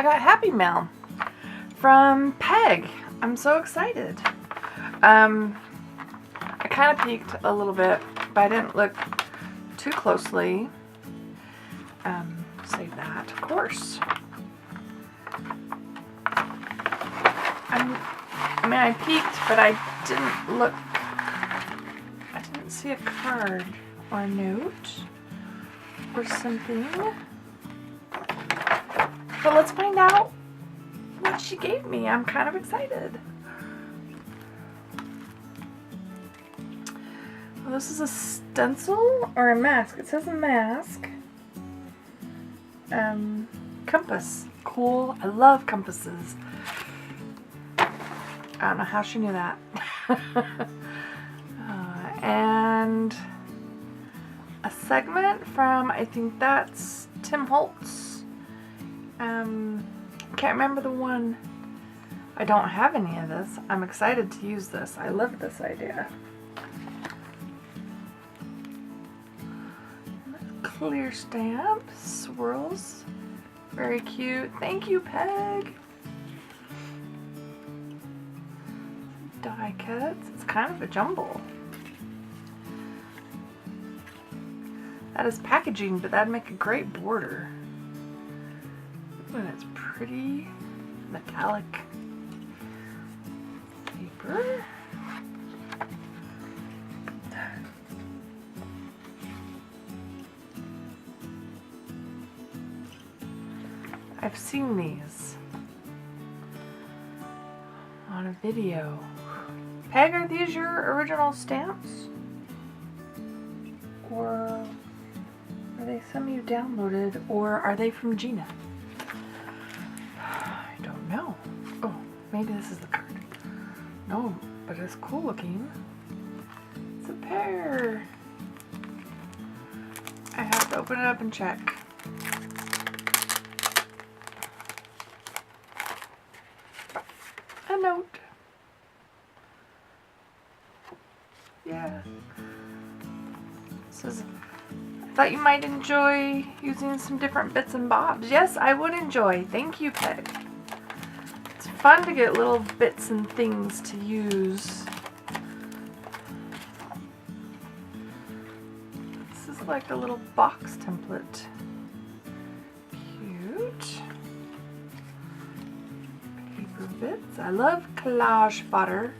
I got Happy Mail from Peg. I'm so excited. I kind of peeked a little bit, but I didn't look too closely. Save that, of course. I mean, I peeked, but I didn't look. I didn't see a card or a note or something. But let's find out what she gave me. I'm kind of excited. Well, this is a stencil or a mask. It says a mask. Compass. Cool. I love compasses. I don't know how she knew that. And a segment from, I think that's Tim Holtz. Can't remember the one. I don't have any of this. I'm excited to use this. I love this idea. Clear stamp, swirls. Very cute. Thank you, Peg. Die cuts. It's kind of a jumble. That is packaging, but that'd make a great border. Ooh, and it's pretty metallic paper. I've seen these on a video. Peg, are these your original stamps? Or are they some you downloaded? Or are they from Gina? I don't know. Oh, maybe this is the card. No, but it's cool looking. It's a pair. I have to open it up and check. A note. Yeah. It says, I thought you might enjoy using some different bits and bobs. Yes, I would enjoy. Thank you, Peg. It's fun to get little bits and things to use. This is like a little box template. Cute. Paper bits. I love collage fodder.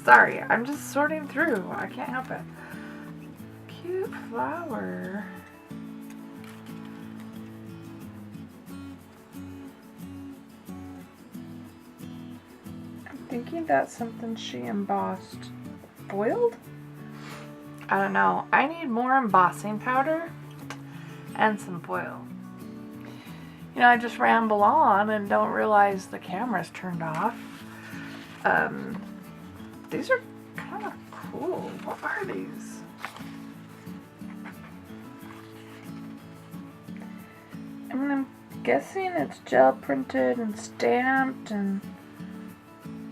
Sorry, I'm just sorting through. I can't help it. Cute flower. I'm thinking that's something she embossed. Foiled? I don't know. I need more embossing powder and some foil. You know, I just ramble on and don't realize the camera's turned off. These are kind of cool. What are these? I mean, I'm guessing it's gel printed and stamped and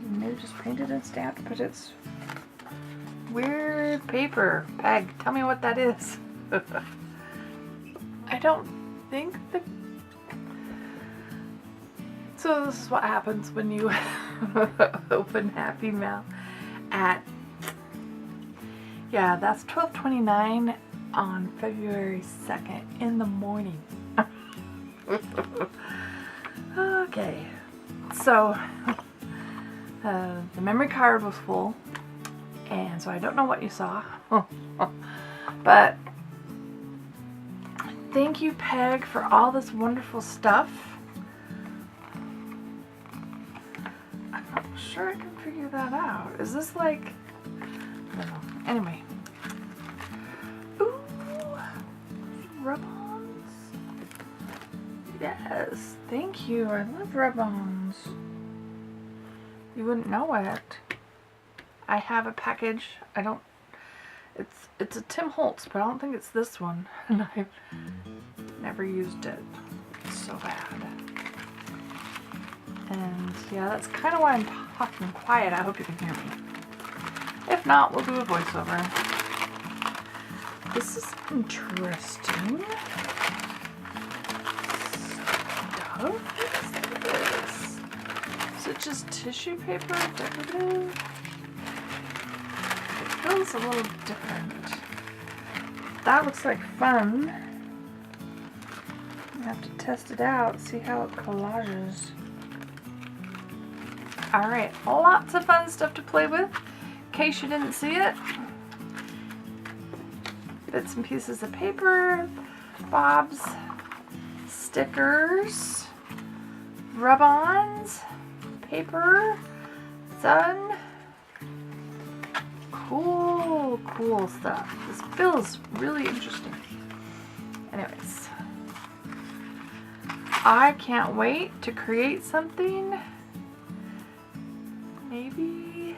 maybe just painted and stamped, but it's weird paper. Peg, tell me what that is. I don't think the... So this is what happens when you open Happy Mail at, yeah, that's 12:29 on February 2nd in the morning. Okay, so the memory card was full, and so I don't know what you saw, but thank you, Peg, for all this wonderful stuff. I'm not sure I can figure that out. Is this like, I don't know. Anyway. Ooh, rub-ons. Yes, thank you. I love rub-ons. You wouldn't know it. I have a package. I don't, it's a Tim Holtz, but I don't think it's this one. And I've never used it. It's so bad. And yeah, that's kind of why I'm talking quiet. I hope you can hear me. If not, we'll do a voiceover. this is interesting. Stuff? What is this? Is it just tissue paper? Decorative? It feels a little different. That looks like fun. I have to test it out, see how it collages. Alright, lots of fun stuff to play with. In case you didn't see it, bits and pieces of paper, bobs, stickers, rub-ons, paper, sun. Cool stuff. This feels really interesting. Anyways, I can't wait to create something. Maybe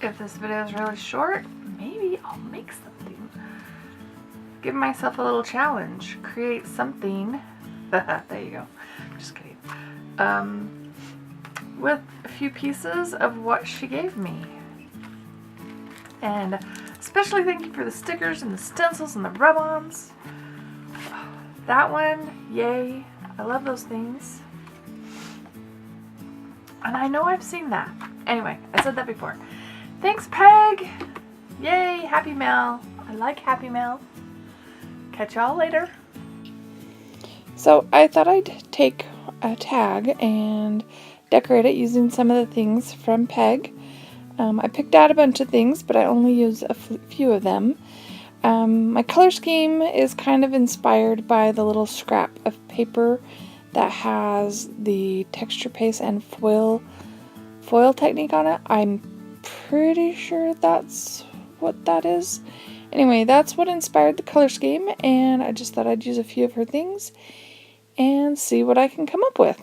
if this video is really short, maybe I'll make something. Give myself a little challenge. Create something. There you go. Just kidding. With a few pieces of what she gave me. And especially thank you for the stickers and the stencils and the rub-ons. That one, yay. I love those things. And I know I've seen that. Anyway, I said that before. Thanks, Peg. Yay, Happy Mail. I like Happy Mail. Catch y'all later. So I thought I'd take a tag and decorate it using some of the things from Peg. I picked out a bunch of things, but I only used a few of them. My color scheme is kind of inspired by the little scrap of paper that has the texture paste and foil technique on it. I'm pretty sure that's what that is. Anyway, that's what inspired the color scheme, and I just thought I'd use a few of her things and see what I can come up with.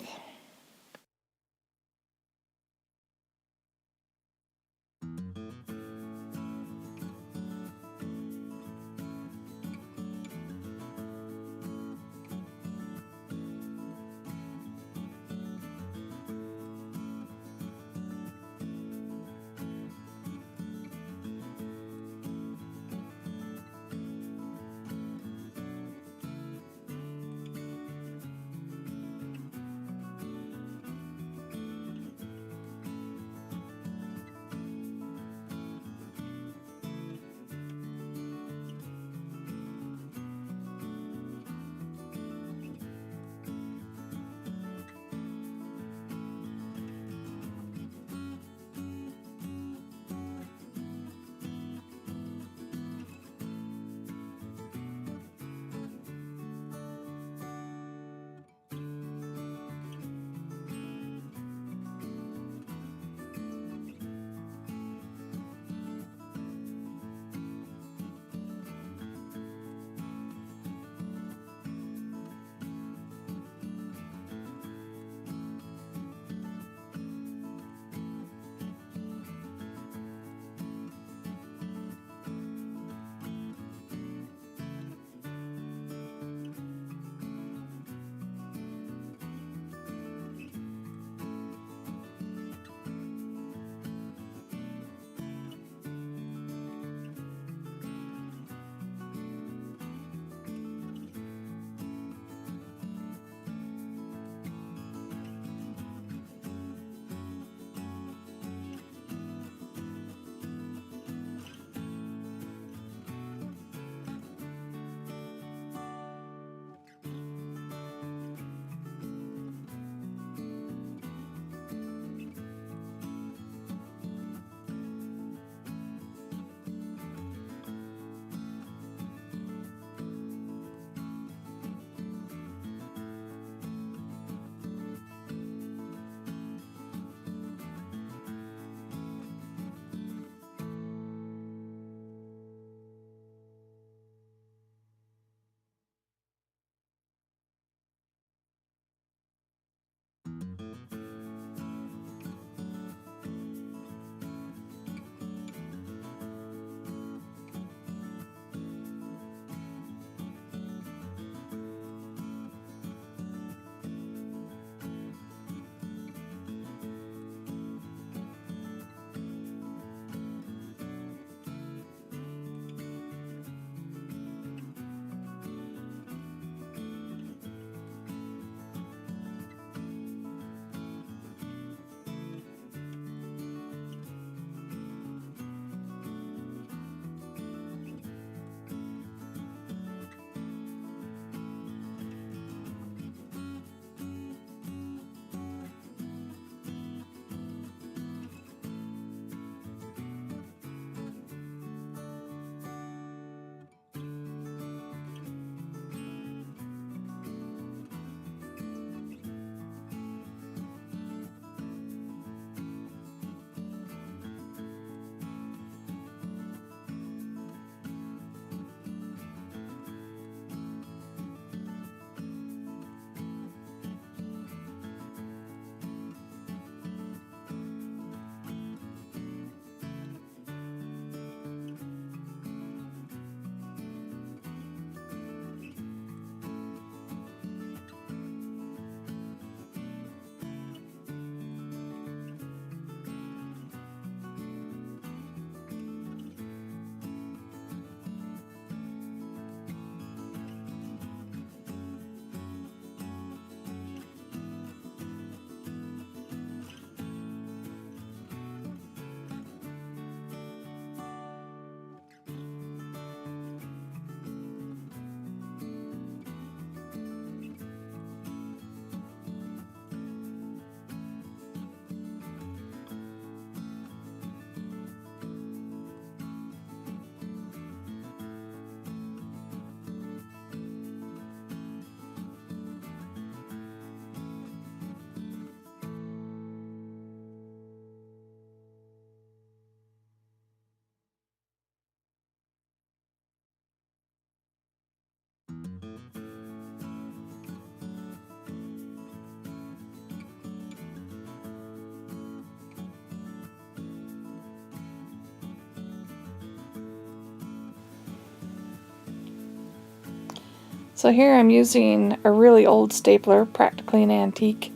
So here I'm using a really old stapler, practically an antique,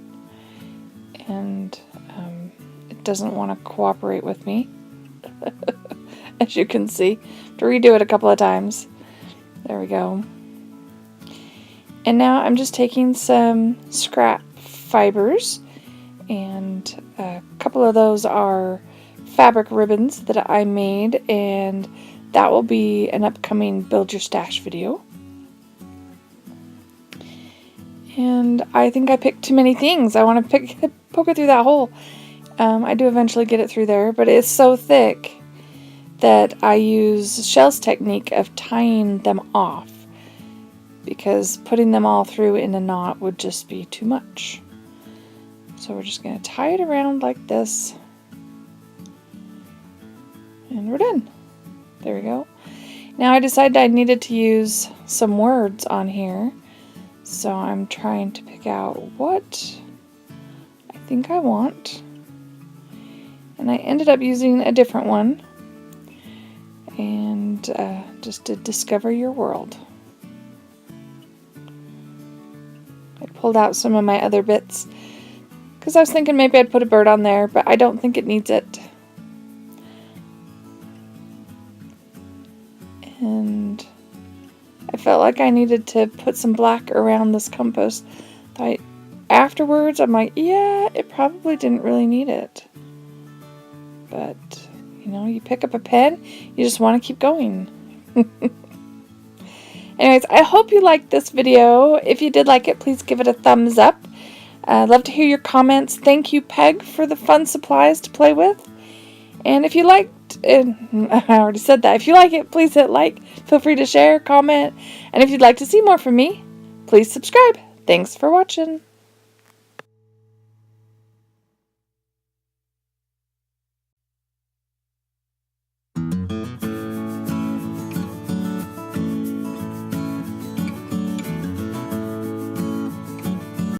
and it doesn't want to cooperate with me. As you can see, to redo it a couple of times. There we go. And now I'm just taking some scrap fibers, and a couple of those are fabric ribbons that I made, and that will be an upcoming Build Your Stash video. And I think I picked too many things. I want to poke it through that hole. I do eventually get it through there, but it's so thick that I use Shell's technique of tying them off, because putting them all through in a knot would just be too much. So we're just going to tie it around like this, and we're done. There we go. Now I decided I needed to use some words on here, so I'm trying to pick out what I think I want, and I ended up using a different one, and just to discover your world. I pulled out some of my other bits because I was thinking maybe I'd put a bird on there, but I don't think it needs it. And I felt like I needed to put some black around this compass. Afterwards, I'm like, yeah, it probably didn't really need it. But, you know, you pick up a pen, you just want to keep going. Anyways, I hope you liked this video. If you did like it, please give it a thumbs up. I'd love to hear your comments. Thank you, Peg, for the fun supplies to play with. And if you liked it, I already said that. If you like it, please hit like. Feel free to share, comment. And if you'd like to see more from me, please subscribe. Thanks for watching.